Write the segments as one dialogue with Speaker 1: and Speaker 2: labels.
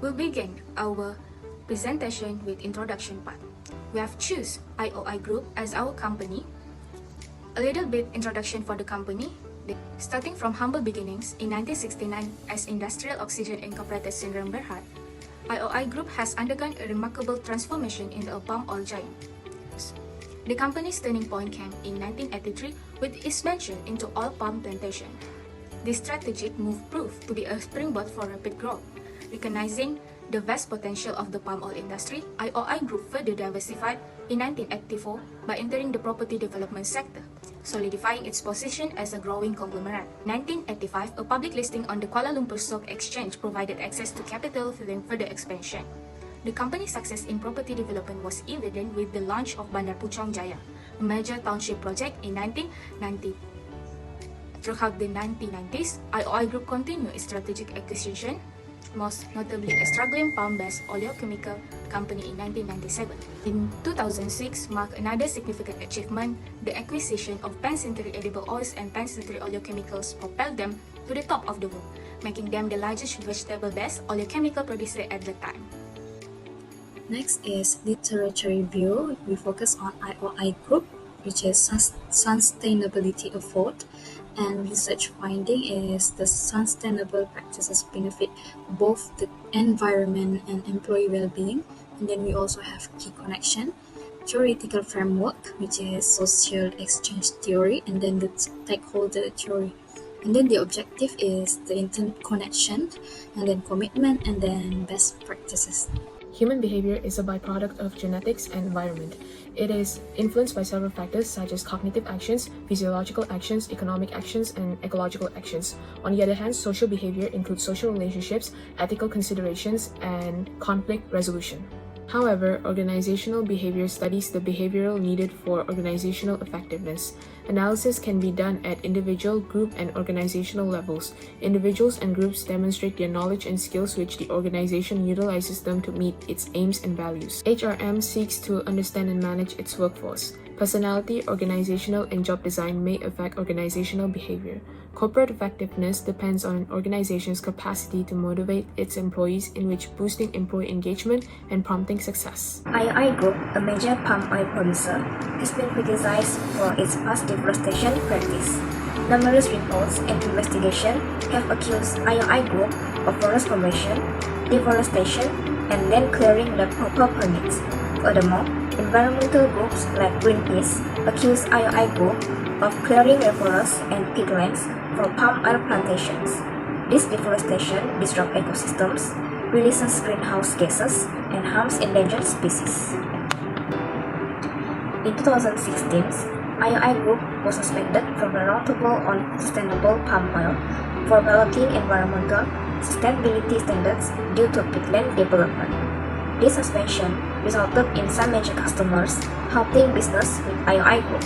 Speaker 1: We'll begin our presentation with introduction part. We have choose IOI Group as our company. A little bit introduction for the company. Starting from humble beginnings in 1969 as Industrial Oxygen Incorporated Sdn Bhd, IOI Group has undergone a remarkable transformation into a palm oil giant. The company's turning point came in 1983 with its expansion into oil palm plantation. This strategic move proved to be a springboard for rapid growth. Recognizing the vast potential of the palm oil industry, IOI Group further diversified in 1984 by entering the property development sector, solidifying its position as a growing conglomerate. In 1985, a public listing on the Kuala Lumpur Stock Exchange provided access to capital fueling further expansion. The company's success in property development was evident with the launch of Bandar Puchong Jaya, a major township project in 1990. Throughout the 1990s, IOI Group continued its strategic acquisition, most notably a struggling palm-based oleochemical company in 1997. In 2006 marked another significant achievement. The acquisition of Pan-Century edible oils and Pan-Century oleochemicals propelled them to the top of the world, making them the largest vegetable-based oleochemical producer at the time.
Speaker 2: Next is literature review. We focus on IOI Group, which is sustainability effort, and research finding is the sustainable practices benefit both the environment and employee well-being. And then we also have key connection, theoretical framework, which is social exchange theory, and then the stakeholder theory. And then the objective is the interconnection, and then commitment, and then best practices.
Speaker 3: Human behavior is a byproduct of genetics and environment. It is influenced by several factors such as cognitive actions, physiological actions, economic actions, and ecological actions. On the other hand, social behavior includes social relationships, ethical considerations, and conflict resolution. However, organizational behavior studies the behavioral needed for organizational effectiveness. Analysis can be done at individual, group, and organizational levels. Individuals and groups demonstrate their knowledge and skills which the organization utilizes them to meet its aims and values. HRM seeks to understand and manage its workforce. Personality, organizational, and job design may affect organizational behavior. Corporate effectiveness depends on an organization's capacity to motivate its employees, in which boosting employee engagement and prompting success.
Speaker 4: IOI Group, a major palm oil producer, has been criticized for its past deforestation practice. Numerous reports and investigations have accused IOI Group of forest formation, deforestation, and land clearing without proper permits. Furthermore, environmental groups like Greenpeace accuse IOI Group of clearing rainforests and peatlands for palm oil plantations. This deforestation disrupts ecosystems, releases greenhouse gases, and harms endangered species. In 2016, IOI Group was suspended from the Roundtable on Sustainable Palm Oil for violating environmental sustainability standards due to peatland development. This suspension resulted in some major customers halting business with IOI Group.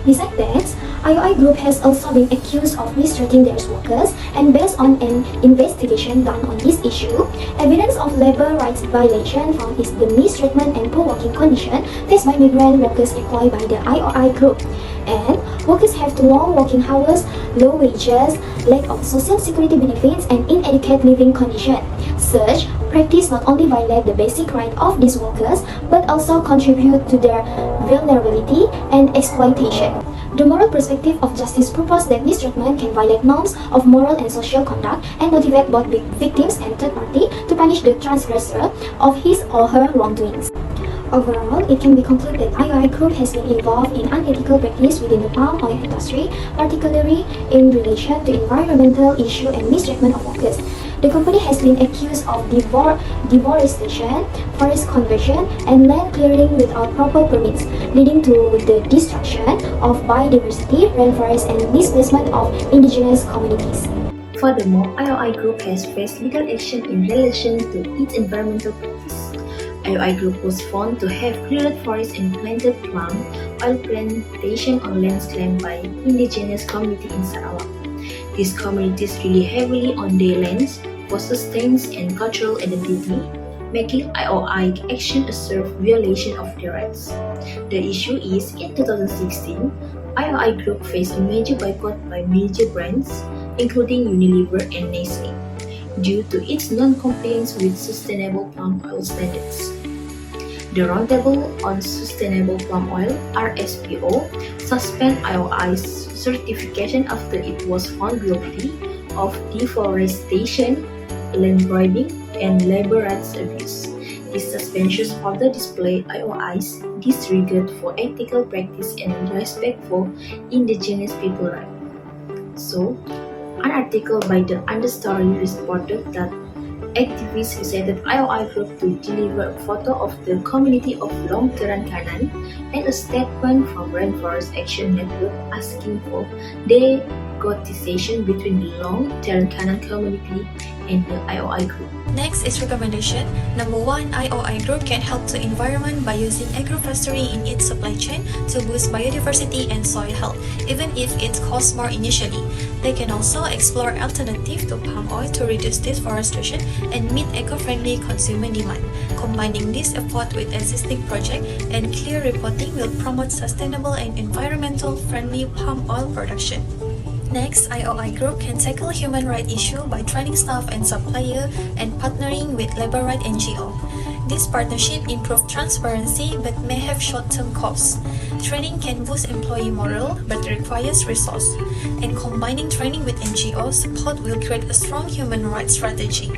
Speaker 5: Besides that, IOI Group has also been accused of mistreating their workers, and based on an investigation done on this issue, evidence of labor rights violation found is the mistreatment and poor working condition faced by migrant workers employed by the IOI Group. And workers have long working hours, low wages, lack of social security benefits, and inadequate living conditions. Such practice not only violate the basic rights of these workers, but also contribute to their vulnerability and exploitation. The moral perspective of justice proposes that mistreatment can violate norms of moral and social conduct and motivate both victims and third party to punish the transgressor of his or her wrongdoings. Overall, it can be concluded that IOI Group has been involved in unethical practice within the palm oil industry, particularly in relation to environmental issues and mistreatment of workers. The company has been accused of deforestation, forest conversion, and land clearing without proper permits, leading to the destruction of biodiversity, rainforests, and displacement of indigenous communities.
Speaker 6: Furthermore, IOI Group has faced legal action in relation to its environmental practice. IOI Group was found to have cleared forests and planted palm oil plantation on lands claimed by indigenous community in Sarawak. These communities rely heavily on their lands for sustenance and cultural identity, making IOI action a severe violation of their rights. The issue is, in 2016, IOI Group faced a major boycott by major brands, including Unilever and Nestle. due to its non-compliance with sustainable palm oil standards. The Roundtable on Sustainable Palm Oil (RSPO) suspended IOI's certification after it was found guilty of deforestation, land grabbing, and labor rights abuse. This suspension further displayed IOI's disregard for ethical practice and respect for indigenous people rights. So, an article by the Understory reported that activists visited IOI group to deliver a photo of the community of Long Terenkanan and a statement from Rainforest Action Network asking for degotisation between the Long Terenkanan community and the IOI group.
Speaker 7: Next is recommendation. Number 1, IOI group can help the environment by using agroforestry in its supply chain to boost biodiversity and soil health, even if it costs more initially. They can also explore alternatives to palm oil to reduce deforestation and meet eco-friendly consumer demand. Combining this effort with existing projects and clear reporting will promote sustainable and environmental-friendly palm oil production. Next, IOI Group can tackle human rights issue by training staff and supplier and partnering with labor rights NGO. This partnership improves transparency but may have short-term costs. Training can boost employee morale but requires resources. And combining training with NGO support will create a strong human rights strategy.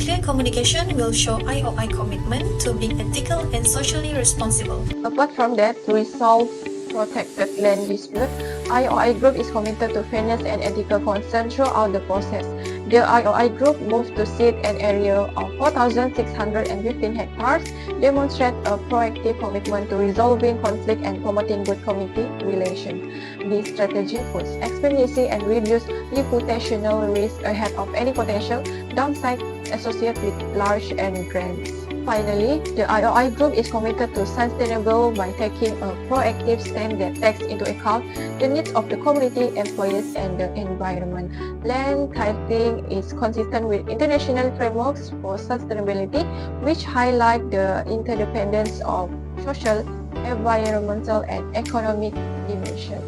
Speaker 7: Clear communication will show IOI commitment to being ethical and socially responsible.
Speaker 8: Apart from that, to resolve protected land dispute, IOI Group is committed to fairness and ethical concern throughout the process. The IOI Group moved to cede an area of 4,615 hectares, demonstrate a proactive commitment to resolving conflict and promoting good community relations. This strategy puts expediency and reduces reputational risk ahead of any potential downside associated with large land grants. Finally, the IOI Group is committed to sustainable by taking a proactive stand that takes into account the needs of the community, employees, and the environment. Land titling is consistent with international frameworks for sustainability, which highlight the interdependence of social, environmental, and economic dimensions.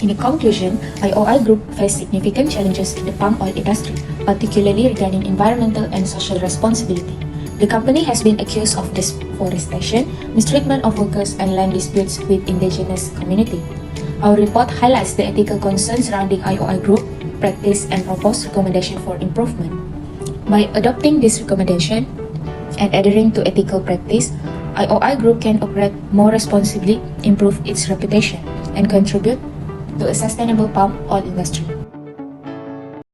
Speaker 1: In conclusion, IOI Group faced significant challenges in the palm oil industry, particularly regarding environmental and social responsibility. The company has been accused of deforestation, mistreatment of workers, and land disputes with indigenous community. Our report highlights the ethical concerns surrounding IOI Group practice and proposed recommendation for improvement. By adopting this recommendation and adhering to ethical practice, IOI Group can operate more responsibly, improve its reputation, and contribute to a sustainable palm oil industry.